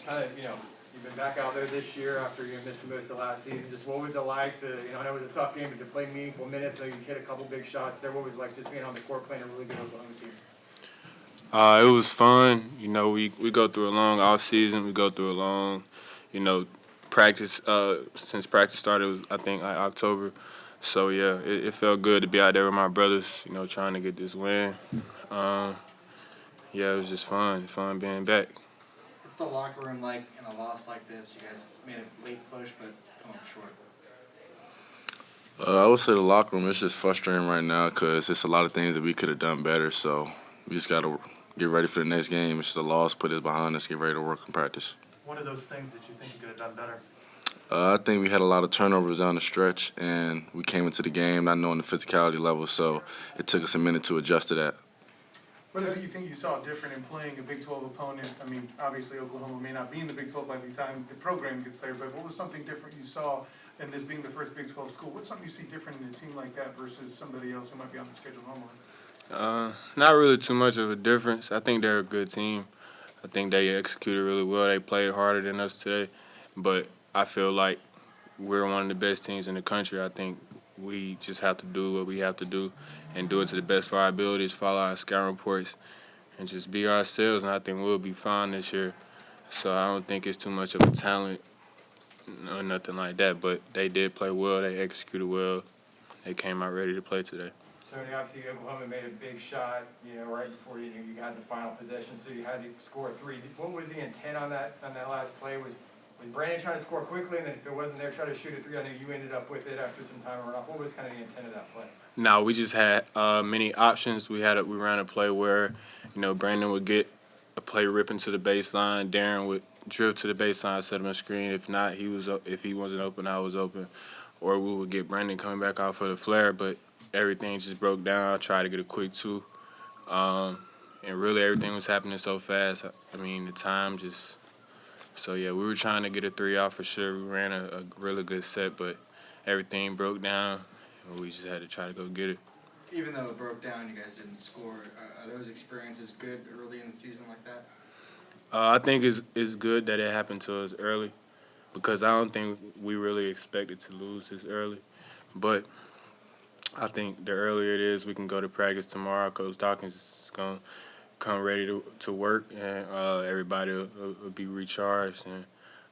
kind of, you've been back out there this year after you missed most of last season. Just what was it like to, I know it was a tough game, but to play meaningful minutes, so you hit a couple big shots there. What was it like just being on the court playing a really good Oklahoma team? It was fun. We go through a long off season. We go through a long, you know, practice. Since practice started, it was, I think like October. So yeah, it felt good to be out there with my brothers. Trying to get this win. Um, yeah, it was just fun being back. What's the locker room like in a loss like this? You guys made a late push, but come up short. I would say the locker room is just frustrating right now because it's a lot of things that we could have done better. So we just got to get ready for the next game. It's just a loss, put it behind us, get ready to work and practice. What are those things that you think you could have done better? I think we had a lot of turnovers down the stretch, and we came into the game not knowing the physicality level, so it took us a minute to adjust to that. What is it you think you saw different in playing a Big 12 opponent? I mean, obviously Oklahoma may not be in the Big 12 by the time the program gets there, but what was something different you saw in this being the first Big 12 school? What's something you see different in a team like that versus somebody else who might be on the schedule normally? Not really too much of a difference. I think they're a good team. I think they executed really well. They played harder than us today, but I feel like we're one of the best teams in the country. I think we just have to do what we have to do and do it to the best of our abilities, follow our scout reports, and just be ourselves, and I think we'll be fine this year. So I don't think it's too much of a talent or nothing like that, but they did play well. They executed well. They came out ready to play today. Tony, obviously Oklahoma made a big shot, right before you got the final possession, so you had to score three. What was the intent on that last play? Was Brandon trying to score quickly, and then if it wasn't there, try to shoot a three? I know you ended up with it after some time or not. What was kind of the intent of that play? No, we just had many options. We ran a play where, Brandon would get a play ripping to the baseline. Darren would drift to the baseline, set him a screen. If not, if he wasn't open, I was open. Or we would get Brandon coming back out for the flare, but everything just broke down. I tried to get a quick two. And really everything was happening so fast. I mean, the time just... So, yeah, we were trying to get a three out for sure. We ran a really good set, but everything broke down, and we just had to try to go get it. Even though it broke down, you guys didn't score. Are those experiences good early in the season like that? I think it's good that it happened to us early because I don't think we really expected to lose this early. But I think the earlier it is, we can go to practice tomorrow. Coach Dawkins is going to come ready to work, and everybody will be recharged. And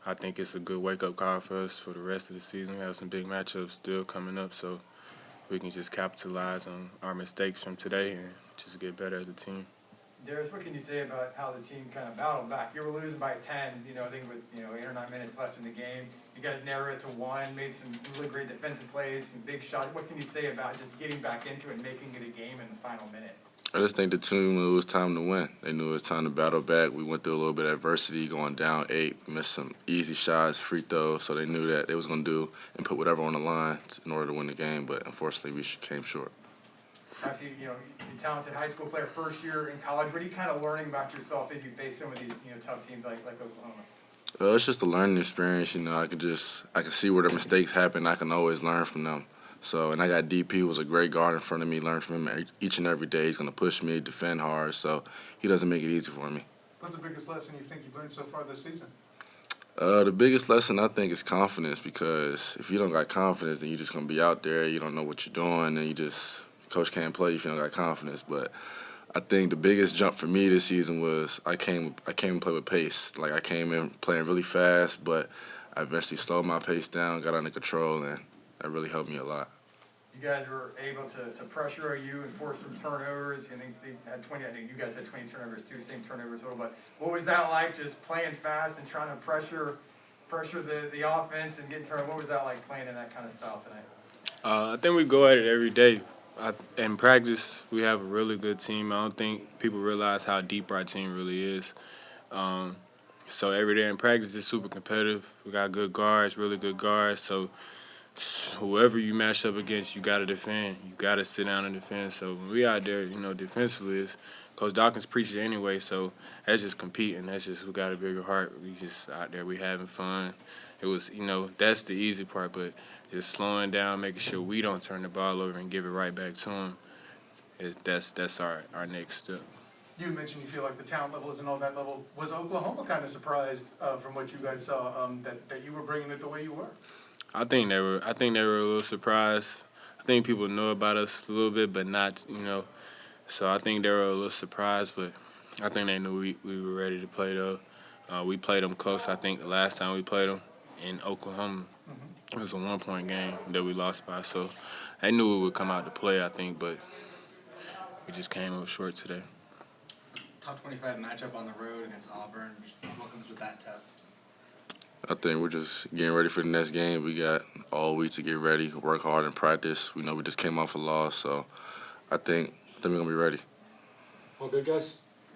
I think it's a good wake-up call for us for the rest of the season. We have some big matchups still coming up, so we can just capitalize on our mistakes from today and just get better as a team. Darius, what can you say about how the team kind of battled back? You were losing by 10, I think with 8 or 9 minutes left in the game. You guys narrowed it to 1, made some really great defensive plays, some big shots. What can you say about just getting back into it and making it a game in the final minute? I just think the team knew it was time to win. They knew it was time to battle back. We went through a little bit of adversity going down 8, missed some easy shots, free throws, so they knew that they was going to do and put whatever on the line in order to win the game, but unfortunately we came short. Obviously, you're a talented high school player, first year in college. What are you kind of learning about yourself as you face some of these tough teams like Oklahoma? It's just a learning experience. I can see where the mistakes happen. I can always learn from them. So, and I got DP, who was a great guard in front of me. Learn from him each and every day. He's going to push me, defend hard. So he doesn't make it easy for me. What's the biggest lesson you think you've learned so far this season? The biggest lesson I think is confidence, because if you don't got confidence, then you're just going to be out there. You don't know what you're doing, and coach can't play if you don't got confidence. But I think the biggest jump for me this season was I came and played with pace. Like I came in playing really fast, but I eventually slowed my pace down, got under control, and that really helped me a lot. You guys were able to pressure OU and force some turnovers. I think they had 20. I think you guys had 20 turnovers too, same turnover total. But what was that like, just playing fast and trying to pressure the offense and getting turnovers? What was that like playing in that kind of style tonight? I think we go at it every day. In practice, we have a really good team. I don't think people realize how deep our team really is. So every day in practice, it's super competitive. We got good guards, really good guards. So whoever you match up against, you got to defend. You got to sit down and defend. So when we out there, defensively, Coach Dawkins preaches anyway. So that's just competing. That's just we got a bigger heart. We just out there, we having fun. It was, that's the easy part, but just slowing down, making sure we don't turn the ball over and give it right back to them. That's our next step. You mentioned you feel like the talent level isn't all that level. Was Oklahoma kind of surprised from what you guys saw that you were bringing it the way you were? I think they were. I think they were a little surprised. I think people know about us a little bit, but not, you know. So I think they were a little surprised, but I think they knew we were ready to play though. We played them close. I think the last time we played them in Oklahoma, it was a 1-point game that we lost by. So they knew we would come out to play, I think, but we just came up short today. Top 25 matchup on the road against Auburn. What comes with that test? I think we're just getting ready for the next game. We got all week to get ready, work hard in practice. We know we just came off a loss, so I think we're going to be ready. All good, guys?